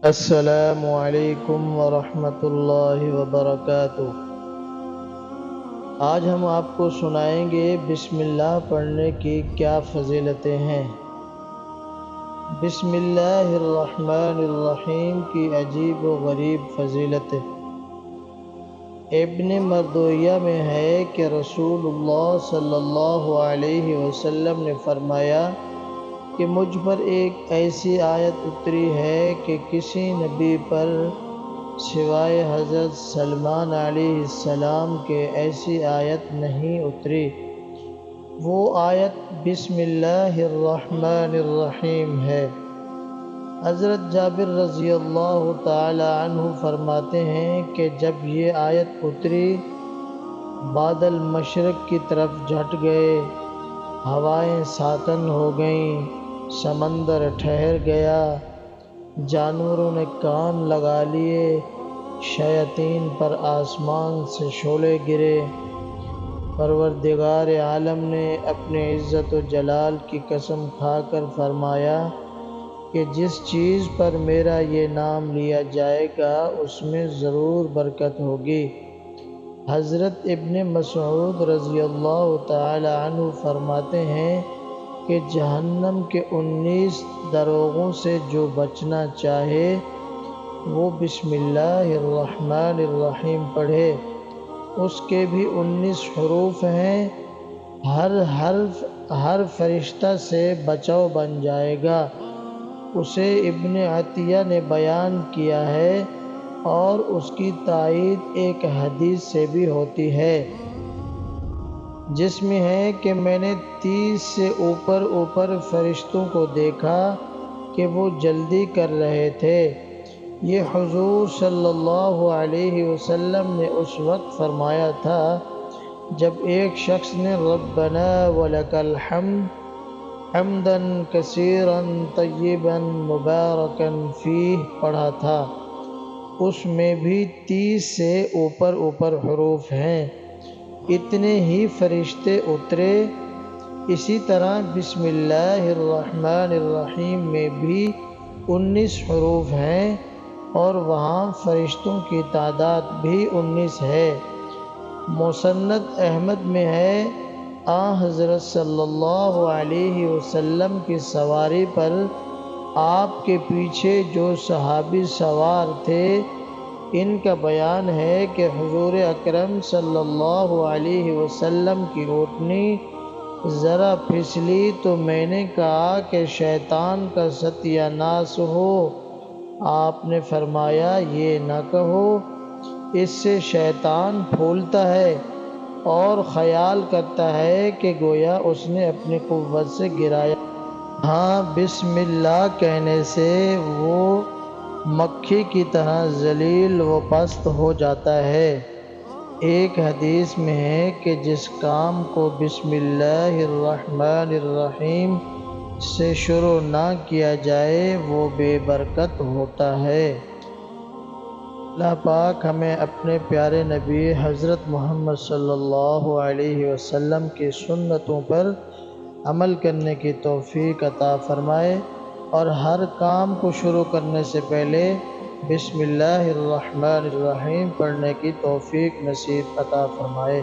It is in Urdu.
السلام علیکم ورحمۃ اللہ وبرکاتہ۔ آج ہم آپ کو سنائیں گے بسم اللہ پڑھنے کی کیا فضیلتیں ہیں۔ بسم اللہ الرحمن الرحیم کی عجیب و غریب فضیلت ابن مردویہ میں ہے کہ رسول اللہ صلی اللہ علیہ وسلم نے فرمایا کہ مجھ پر ایک ایسی آیت اتری ہے کہ کسی نبی پر سوائے حضرت سلمان علیہ السلام کے ایسی آیت نہیں اتری۔ وہ آیت بسم اللہ الرحمن الرحیم ہے۔ حضرت جابر رضی اللہ تعالی عنہ فرماتے ہیں کہ جب یہ آیت اتری، بادل مشرق کی طرف جھٹ گئے، ہوائیں ساکن ہو گئیں، سمندر ٹھہر گیا، جانوروں نے کان لگا لیے، شیاطین پر آسمان سے شعلے گرے۔ پروردگار عالم نے اپنے عزت و جلال کی قسم کھا کر فرمایا کہ جس چیز پر میرا یہ نام لیا جائے گا اس میں ضرور برکت ہوگی۔ حضرت ابن مسعود رضی اللہ تعالی عنہ فرماتے ہیں کہ جہنم کے 19 دروغوں سے جو بچنا چاہے وہ بسم اللہ الرحمن الرحیم پڑھے۔ اس کے بھی 19 حروف ہیں، ہر فرشتہ سے بچاؤ بن جائے گا۔ اسے ابن عطیہ نے بیان کیا ہے اور اس کی تائید ایک حدیث سے بھی ہوتی ہے، جس میں ہے کہ میں نے 30 سے اوپر فرشتوں کو دیکھا کہ وہ جلدی کر رہے تھے۔ یہ حضور صلی اللہ علیہ وسلم نے اس وقت فرمایا تھا جب ایک شخص نے ربنا ولک الحمد حمدا کثیرا طیبا مبارکا فیہ پڑھا تھا۔ اس میں بھی 30 سے اوپر حروف ہیں۔ اتنے ہی فرشتے اترے۔ اسی طرح بسم اللہ الرحمن الرحیم میں بھی 19 حروف ہیں اور وہاں فرشتوں کی تعداد بھی 19 ہے۔ مسند احمد میں ہے، حضرت صلی اللہ علیہ وسلم کی سواری پر آپ کے پیچھے جو صحابی سوار تھے، ان کا بیان ہے کہ حضور اکرم صلی اللہ علیہ وسلم کی اونٹنی ذرا پھسلی تو میں نے کہا کہ شیطان کا ستیہ ناس ہو۔ آپ نے فرمایا یہ نہ کہو، اس سے شیطان پھولتا ہے اور خیال کرتا ہے کہ گویا اس نے اپنی قوت سے گرایا۔ ہاں، بسم اللہ کہنے سے وہ مکھی کی طرح ذلیل و پست ہو جاتا ہے۔ ایک حدیث میں ہے کہ جس کام کو بسم اللہ الرحمن الرحیم سے شروع نہ کیا جائے وہ بے برکت ہوتا ہے۔ اللہ پاک ہمیں اپنے پیارے نبی حضرت محمد صلی اللہ علیہ وسلم کی سنتوں پر عمل کرنے کی توفیق عطا فرمائے اور ہر کام کو شروع کرنے سے پہلے بسم اللہ الرحمن الرحیم پڑھنے کی توفیق نصیب عطا فرمائے۔